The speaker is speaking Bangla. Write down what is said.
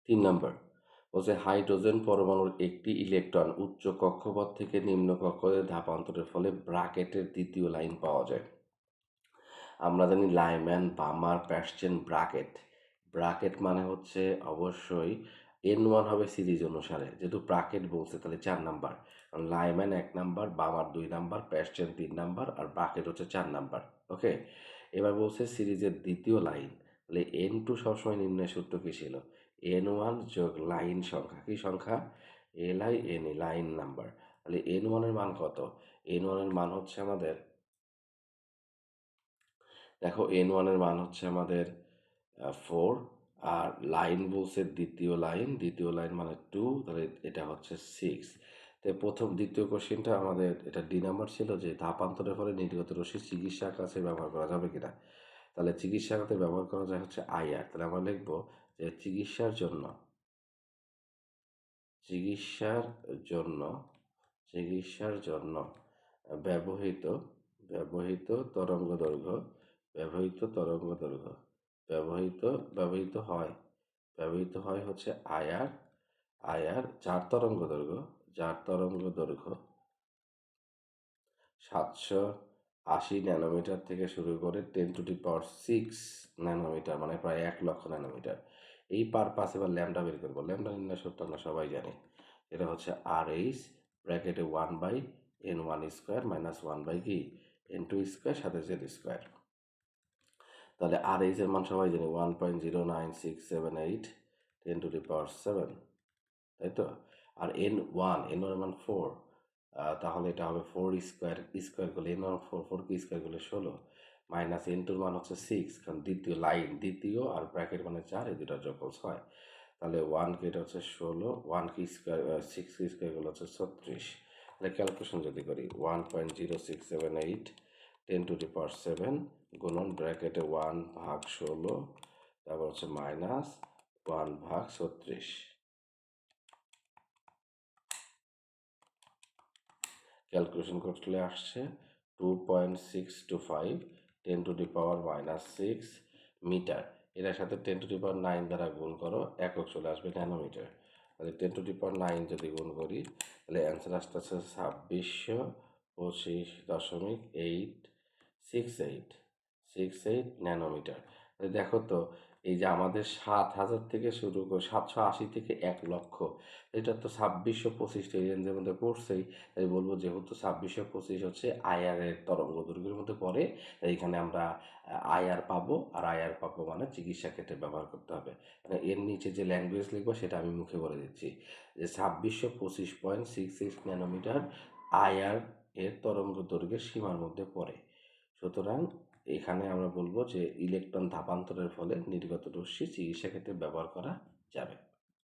3 নাম্বার বলছে হাইড্রোজেন পরমাণুর একটি ইলেকট্রন উচ্চ কক্ষপথ থেকে নিম্ন কক্ষপথে ধাপান্তরের ফলে ব্র্যাকেটের দ্বিতীয় লাইন পাওয়া যায়। আমরা জানি লাইম্যান, বামার, প্যাশ্চেন, ব্র্যাকেট। ব্র্যাকেট মানে হচ্ছে অবশ্যই N1 হবে সিরিজ অনুসারে, যেহেতু ব্র্যাকেট বলছে তাহলে 4 নাম্বার। কারণ লাইম্যান 1 নাম্বার, বামার 2 নাম্বার, প্যাশ্চেন 3 নাম্বার আর ব্র্যাকেট হচ্ছে 4 নাম্বার। ওকে, এবার বলছে সিরিজের দ্বিতীয় লাইন, তাহলে N2 সবসময় নির্ণয় সূত্র কী ছিল? N1 যোগ লাইন সংখ্যা, কী সংখ্যা? LINE, line number. তাহলে N1 এর মান কত? N1 এর মান হচ্ছে আমাদের, দেখো N1 এর মান হচ্ছে আমাদের 4, আর লাইন বলছে দ্বিতীয় লাইন মানে 2, তাহলে এটা হচ্ছে 6। তো দ্বিতীয় কোশ্চেনটা আমাদের এটা ডি নাম্বার ছিল যে ধাপান্তরের ফলে নির্গত রশ্মি চিকিৎসা কাছে ব্যবহার করা যাবে কিনা। তাহলে চিকিৎসা খাতে ব্যবহার করা যায় হচ্ছে IR। তাহলে আমরা লিখব যে চিকিৎসার জন্য চিকিৎসার জন্য ব্যবহৃত ব্যবহৃত তরঙ্গ দৈর্ঘ্য ব্যবহৃত তরঙ্গ দৈর্ঘ্য ব্যবহৃত ব্যবহৃত হয় হচ্ছে আয়ার যার তরঙ্গ দৈর্ঘ্য 780 ন্যানোমিটার থেকে শুরু করে 10⁶ ন্যানোমিটার, মানে প্রায় 1,00,000 ন্যানোমিটার। এই পারপাসে এবার ল্যামডা বের করবো। ল্যামডা নির্ণয় সূত্র আমরা সবাই জানি, এটা হচ্ছে RH ব্র্যাকেটে 1/n1 স্কোয়ার মাইনাস 1 কি n2 স্কোয়ার সাথে z স্কোয়ার। তাহলে RH এর মান সবাই জানি 1.09678 10⁻7, তাই তো। আর N1 এর মান 4, তাহলে এটা হবে 4 স্কোয়ার, স্কোয়ার করলে N1 4 কি স্কোয়ার করলে 16, মাইনাস N2 মান হচ্ছে 6, কারণ দ্বিতীয় আর ব্র্যাকেট মানে 4, এই দুটার যোগফল 6। তাহলে 1 কে এটা হচ্ছে 16, 1 কি স্কোয়ার 6 কি স্কোয়ার করলে হচ্ছে 36। তাহলে ক্যালকুলেশন যদি করি 1.0678 10⁻7 গুণন ব্র্যাকেটে 1/16, তারপর হচ্ছে মাইনাস 1/36। ক্যালকুলেশন করলে আসছে 2.625 10⁻⁻6 মিটার। এটার সাথে 10⁹ দ্বারা গুণ করো, একক চলে আসবে ন্যানোমিটার। তাহলে 10⁹ যদি গুণ করি তাহলে অ্যান্সার আসতেছে 2625.868 ন্যানোমিটার। দেখো তো, এই যে আমাদের 7,000 থেকে শুরু করে 780 থেকে 1,00,000, এটা তো 2625 এই রেঞ্জের মধ্যে পড়ছেই। তাই বলবো যেহেতু 2625 হচ্ছে IR এর তরঙ্গ দৈর্ঘ্যের মধ্যে পড়ে, এখানে আমরা IR পাবো, আর IR পাবো মানে চিকিৎসা ক্ষেত্রে ব্যবহার করতে হবে। মানে এর নিচে যে ল্যাঙ্গুয়েজ লিখবো সেটা আমি মুখে বলে দিচ্ছি যে 2625.66 ন্যানোমিটার IR এর তরঙ্গ দৈর্ঘ্যের সীমার মধ্যে পড়ে। সুতরাং এখানে আমরা বলবো যে ইলেকট্রন ধাপান্তরের ফলে নির্গত রশ্মি চিকিৎসা ক্ষেত্রে ব্যবহার করা যাবে।